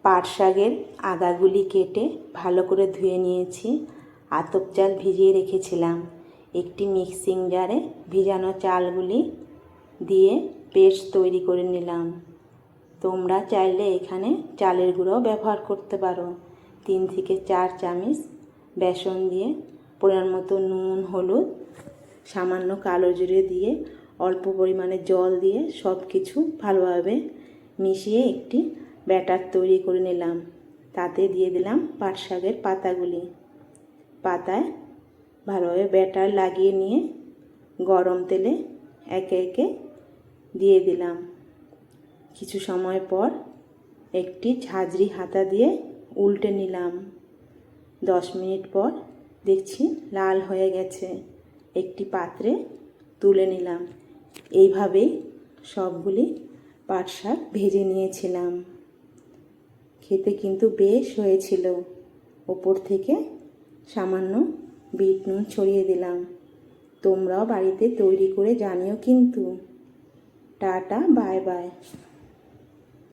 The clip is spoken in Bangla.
পাট শাকের আগাগুলি কেটে ভালো করে ধুয়ে নিয়েছি। আতপ চাল ভিজিয়ে রেখেছিলাম। একটি মিক্সিং জারে ভিজানো চালগুলি দিয়ে পেস্ট তৈরি করে নিলাম। তোমরা চাইলে এখানে চালের গুঁড়োও ব্যবহার করতে পারো। 3 থেকে 4 চামচ বেসন দিয়ে, পরিমাণ মতো নুন, হলুদ, সামান্য কালো জিরে দিয়ে, অল্প পরিমাণে জল দিয়ে সব কিছু ভালোভাবে মিশিয়ে একটি ব্যাটার তৈরি করে নিলাম। তাতে দিয়ে দিলাম পাট শাকের পাতাগুলি। পাতায় ভালোভাবে ব্যাটার লাগিয়ে নিয়ে গরম তেলে একে একে দিয়ে দিলাম। কিছু সময় পর একটি ঝাঁঝরি হাতা দিয়ে উল্টে নিলাম। 10 মিনিট পর দেখছি লাল হয়ে গেছে। একটি পাত্রে তুলে নিলাম। এইভাবেই সবগুলি পাট শাক ভেজে নিয়েছিলাম। খেতে কিন্তু বেশ হয়েছিল। ওপর থেকে সামান্য বিট নুন ছড়িয়ে দিলাম। তোমরাও বাড়িতে তৈরি করে জানিও কিন্তু। Tata, bye bye.